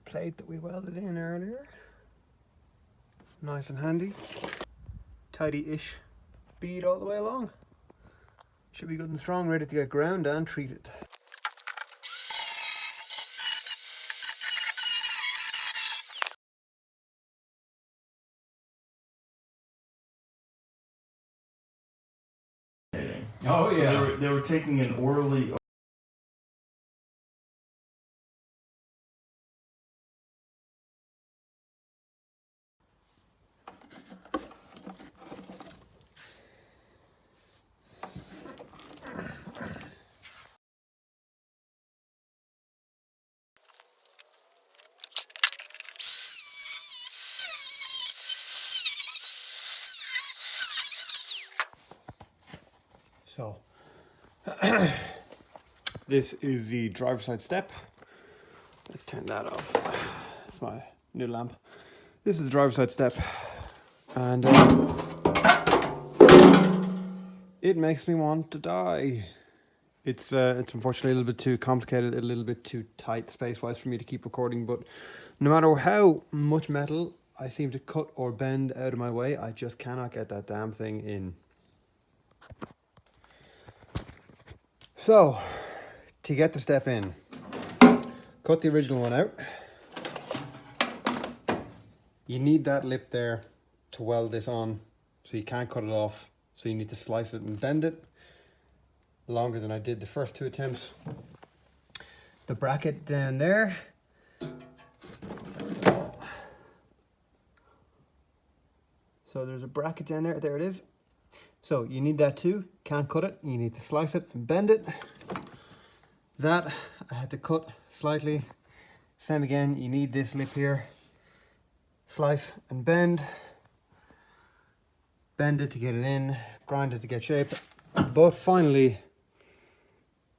plate that we welded in earlier. Nice and handy. Tidy-ish bead all the way along. Should be good and strong, ready to get ground and treated. Oh, So yeah. they were taking an orally. So, this is the driver's side step. Let's turn that off. That's my new lamp. This is the driver's side step, and it makes me want to die. It's unfortunately a little bit too complicated, a little bit too tight space-wise for me to keep recording, but no matter how much metal I seem to cut or bend out of my way, I just cannot get that damn thing in. So, to get the step in, cut the original one out. You need that lip there to weld this on, so you can't cut it off. So you need to slice it and bend it. Longer than I did the first two attempts. The bracket down there. So there's a bracket down there. There it is. So you need that too. Can't cut it. You need to slice it and bend it. That I had to cut slightly. Same again. You need this lip here. Slice and bend. Bend it to get it in. Grind it to get shape. But finally,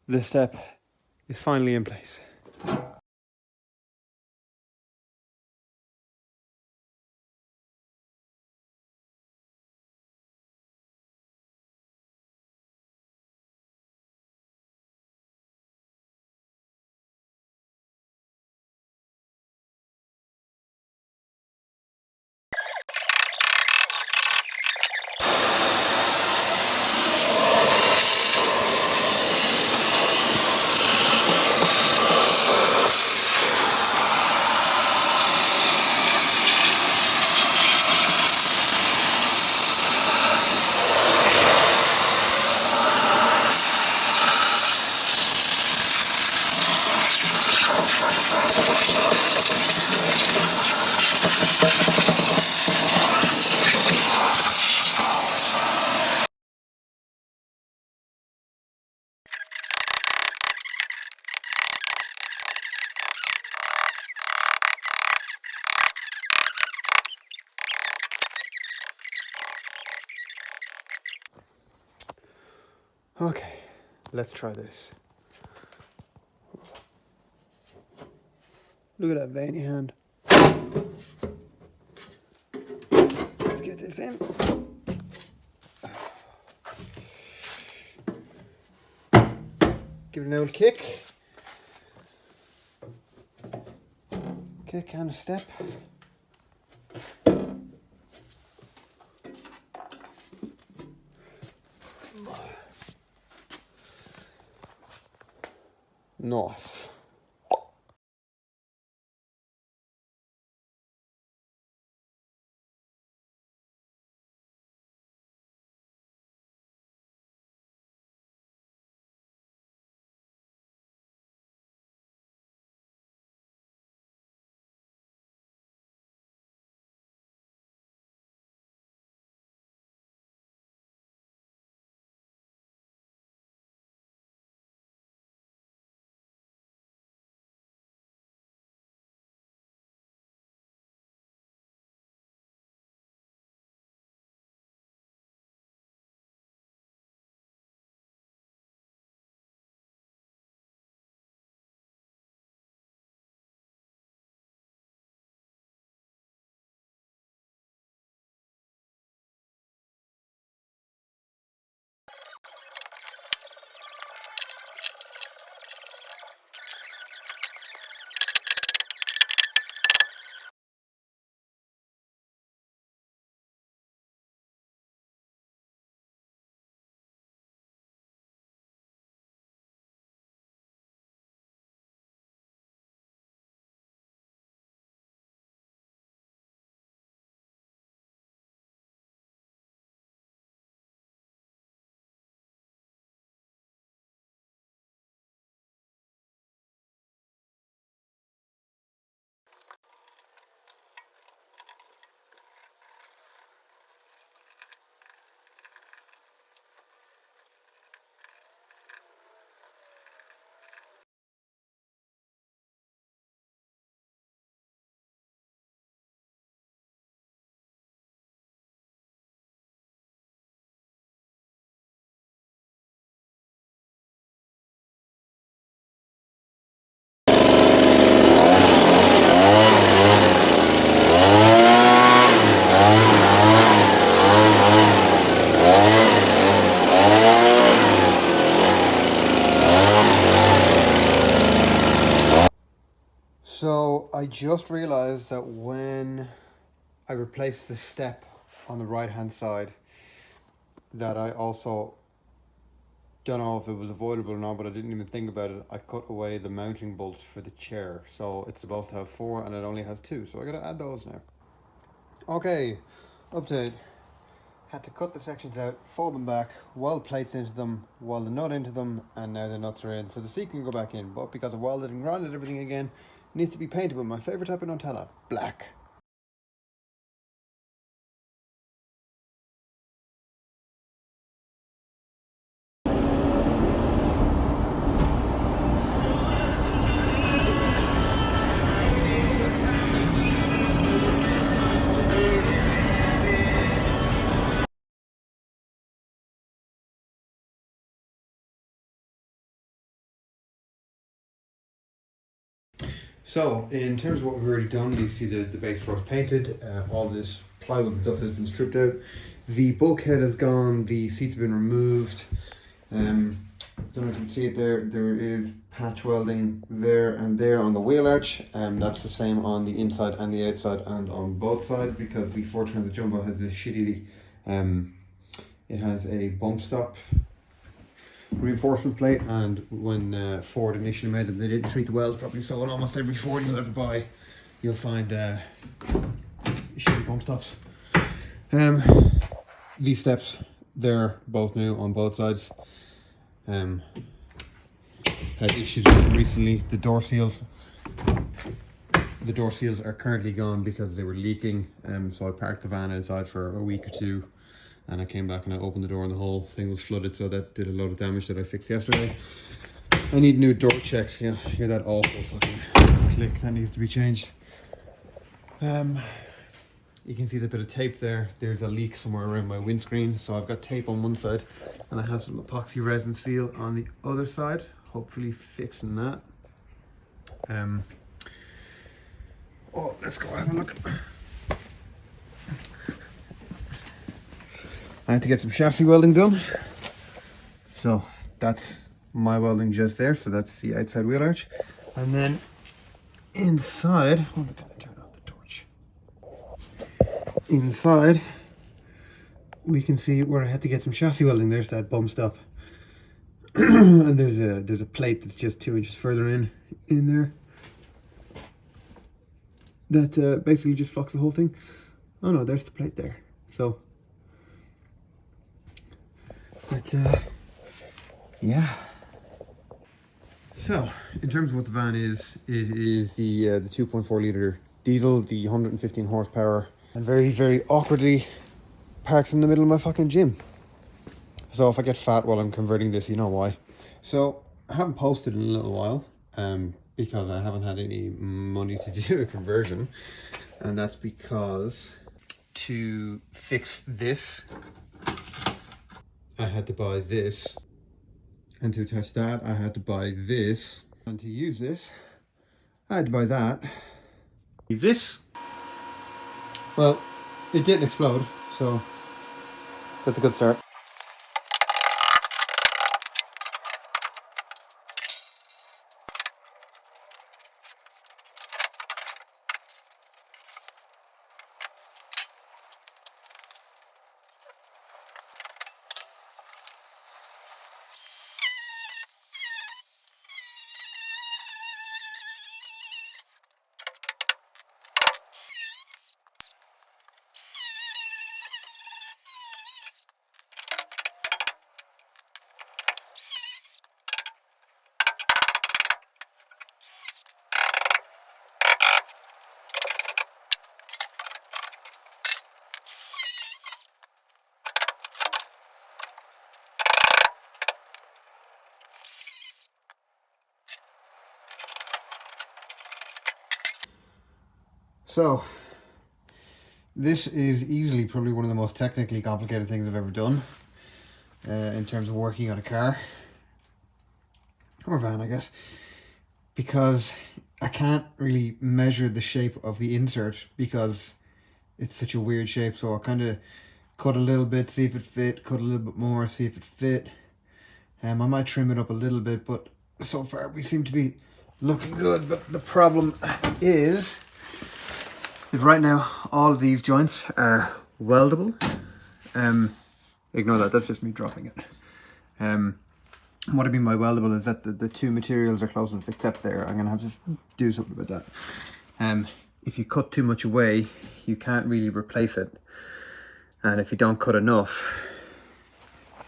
the step is finally in place. Okay, let's try this. Look at that veiny hand. Let's get this in. Give it an old kick. Kick and a step. Nice. just realized that when I replaced the step on the right hand side, that I also, don't know if it was avoidable or not, but I didn't even think about it. I cut away the mounting bolts for the chair, so it's supposed to have 4 and it only has 2, so I gotta add those now. Okay, update. Had to cut the sections out, fold them back, weld plates into them, weld the nut into them, and now the nuts are in. So the seat can go back in, but because I welded and grinded everything again, it needs to be painted with my favourite type of Nutella, black. So, in terms of what we've already done, you see the base floor is painted, all this plywood and stuff has been stripped out, the bulkhead has gone, the seats have been removed. Don't know if you can see it there, there is patch welding there and there on the wheel arch, that's the same on the inside and the outside and on both sides, because the Ford Transit Jumbo has this shitty, it has a bump stop reinforcement plate, and when Ford initially made them, they didn't treat the welds properly, so on almost every Ford you'll ever buy you'll find shitty bump stops. These steps, they're both new on both sides. Had issues with them recently. The door seals are currently gone because they were leaking, so I parked the van outside for a week or two, and I came back and I opened the door and the whole thing was flooded, so that did a load of damage that I fixed yesterday. I need new door checks. Yeah, hear that awful fucking click, that needs to be changed. You can see the bit of tape there. There's a leak somewhere around my windscreen, so I've got tape on one side and I have some epoxy resin seal on the other side, hopefully fixing that. Oh, let's go have a look. I had to get some chassis welding done, so that's my welding just there. So that's the outside wheel arch, and then inside, oh, I gotta turn on the torch. Inside, we can see where I had to get some chassis welding. There's that bump stop, and there's a plate that's just 2 inches further in there. That basically just fucks the whole thing. Oh no, there's the plate there. So. But yeah. So in terms of what the van is, it is the 2.4 litre diesel, the 115 horsepower, and very, very awkwardly parks in the middle of my fucking gym. So if I get fat while I'm converting this, you know why. So I haven't posted in a little while, because I haven't had any money to do a conversion, and that's because to fix this, I had to buy this, and to attach that I had to buy this, and to use this I had to buy that. This, well, it didn't explode, so that's a good start. So, this is easily probably one of the most technically complicated things I've ever done in terms of working on a car, or van I guess, because I can't really measure the shape of the insert because it's such a weird shape. So I kind of cut a little bit, see if it fit, cut a little bit more, see if it fit. I might trim it up a little bit, but so far we seem to be looking good. But the problem is If right now all of these joints are weldable, ignore that, that's just me dropping it. What I mean by weldable is that the two materials are close enough, except there. I'm gonna have to do something about that. If you cut too much away, you can't really replace it. And if you don't cut enough,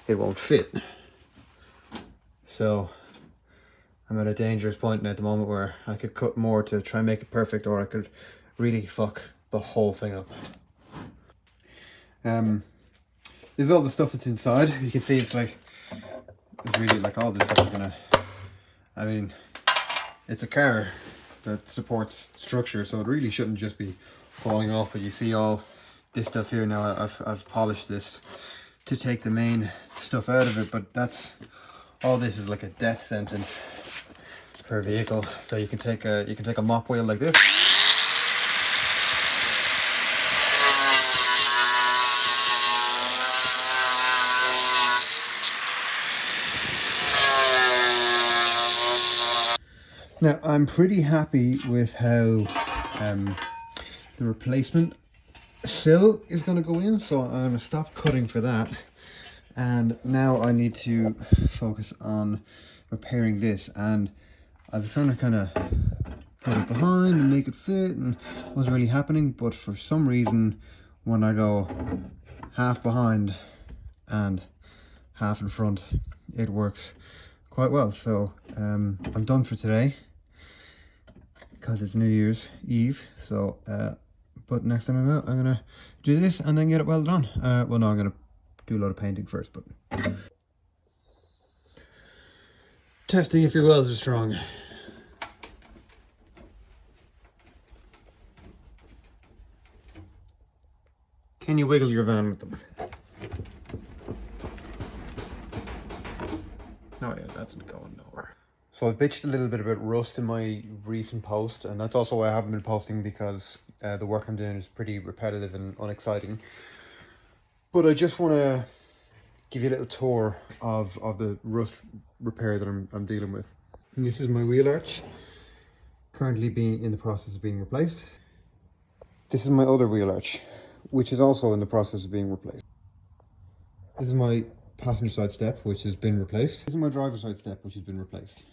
it won't fit. So I'm at a dangerous point now at the moment where I could cut more to try and make it perfect, or I could really fuck the whole thing up. This is all the stuff that's inside. You can see it's like, it's really like all this stuff is gonna, I mean, it's a car that supports structure, so it really shouldn't just be falling off. But you see all this stuff here now. I've polished this to take the main stuff out of it, but that's all. This is like a death sentence per vehicle. So you can take a mop wheel like this. Now, I'm pretty happy with how the replacement sill is going to go in, so I'm going to stop cutting for that. And now I need to focus on repairing this. And I was trying to kind of put it behind and make it fit, and it wasn't really happening. But for some reason, when I go half behind and half in front, it works quite well. So I'm done for today, because it's New Year's Eve. So but next time I'm out, I'm gonna do this and then get it welded on. Well, no, I'm gonna do a lot of painting first, but testing if your welds are strong. Can you wiggle your van with them? Oh yeah, that's going nowhere. So I've bitched a little bit about rust in my recent post, and that's also why I haven't been posting, because the work I'm doing is pretty repetitive and unexciting. But I just want to give you a little tour of the rust repair that I'm dealing with. And this is my wheel arch, currently being in the process of being replaced. This is my other wheel arch, which is also in the process of being replaced. This is my passenger side step, which has been replaced. This is my driver's side step, which has been replaced.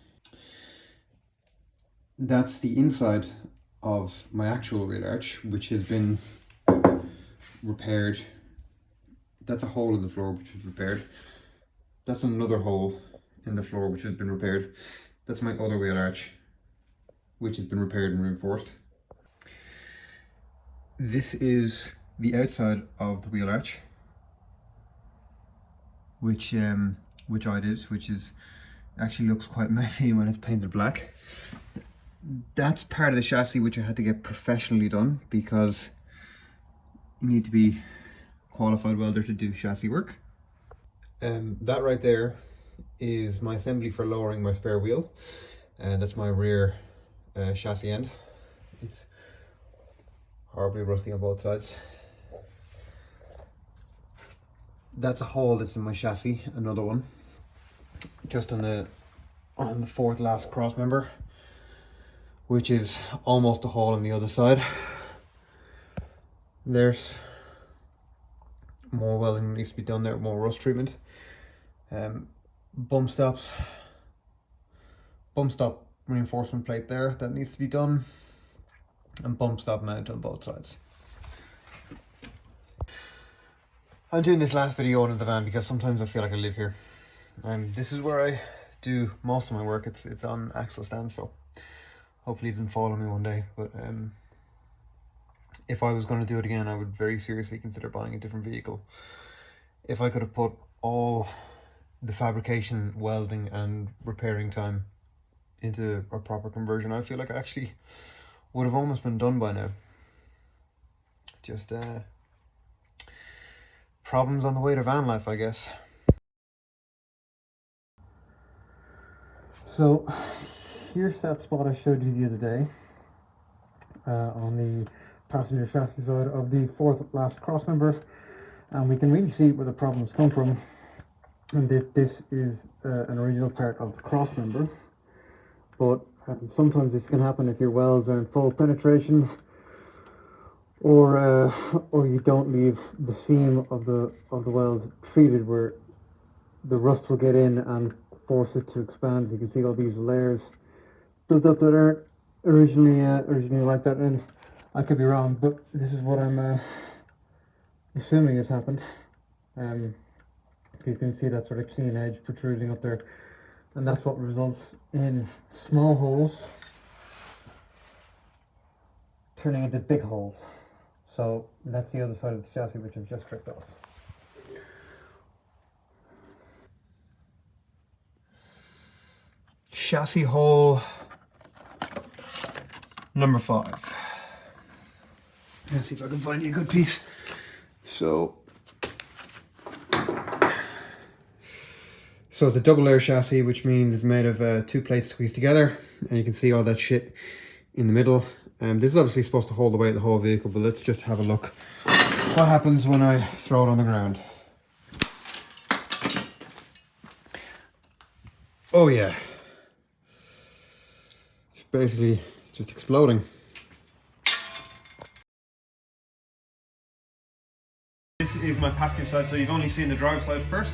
That's the inside of my actual wheel arch, which has been repaired. That's a hole in the floor, which was repaired. That's another hole in the floor, which has been repaired. That's my other wheel arch, which has been repaired and reinforced. This is the outside of the wheel arch, which I did, which is actually looks quite messy when it's painted black. That's part of the chassis which I had to get professionally done, because you need to be qualified welder to do chassis work. That right there is my assembly for lowering my spare wheel, and that's my rear chassis end. It's horribly rusty on both sides. That's a hole that's in my chassis, another one, just on the fourth last cross member, which is almost a hole on the other side. There's more welding needs to be done there, more rust treatment. Bump stop reinforcement plate there, that needs to be done, and bump stop mount on both sides. I'm doing this last video out of the van because sometimes I feel like I live here, and this is where I do most of my work. It's on axle stand, so hopefully it didn't fall on me one day. But if I was going to do it again, I would very seriously consider buying a different vehicle. If I could have put all the fabrication, welding and repairing time into a proper conversion, I feel like I actually would have almost been done by now. Just problems on the way to van life, I guess. So here's that spot I showed you the other day on the passenger chassis side of the fourth last cross member, and we can really see where the problems come from. And this is an original part of the cross member, but sometimes this can happen if your welds are in full penetration, or you don't leave the seam of the weld treated, where the rust will get in and force it to expand. You can see all these layers built up that aren't originally like that, and I could be wrong, but this is what I'm assuming has happened. You can see that sort of clean edge protruding up there, and that's what results in small holes turning into big holes. So that's the other side of the chassis, which I've just stripped off. Chassis hole number 5. Let's see if I can find you a good piece. So it's a double layer chassis, which means it's made of 2 plates squeezed together, and you can see all that shit in the middle. This is obviously supposed to hold the weight of the whole vehicle, but let's just have a look what happens when I throw it on the ground. Oh yeah, it's basically just exploding. This is my passenger side, so you've only seen the driver's side first,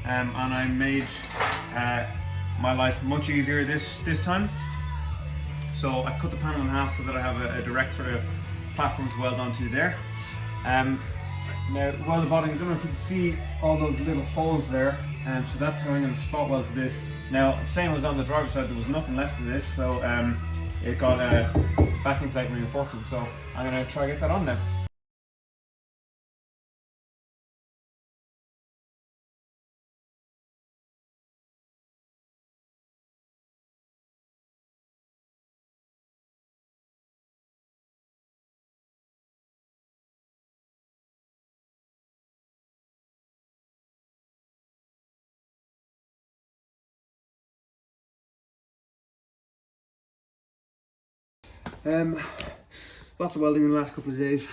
and I made my life much easier this time. So I cut the panel in half so that I have a direct sort of platform to weld onto there. Now, while the bottom, I don't know if you can see all those little holes there, so that's how I'm going to spot weld to this. Now, same as on the driver's side, there was nothing left of this, so it got a backing plate reinforcement, so I'm going to try to get that on now. Lots of welding in the last couple of days.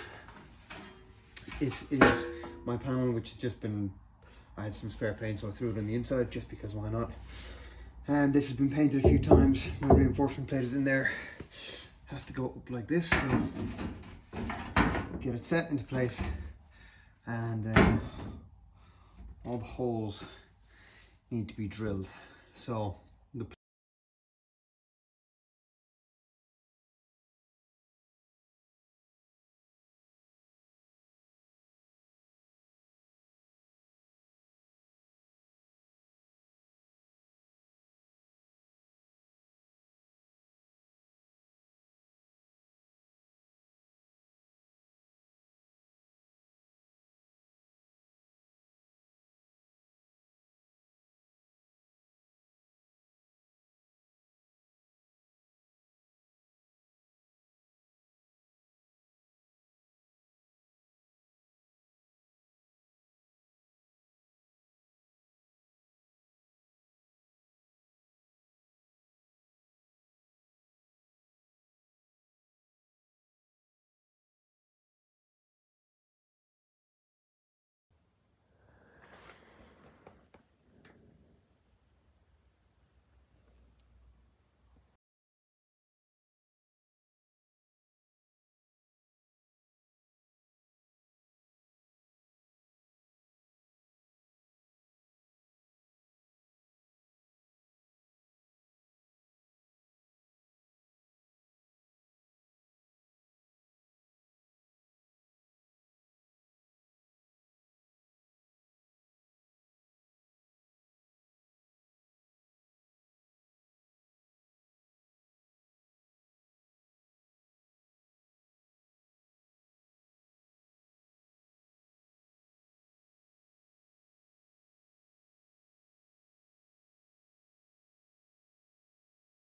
This is my panel, which has just been, I had some spare paint, so I threw it on the inside just because why not. And this has been painted a few times. My reinforcement plate is in there. Has to go up like this, so get it set into place, and all the holes need to be drilled. So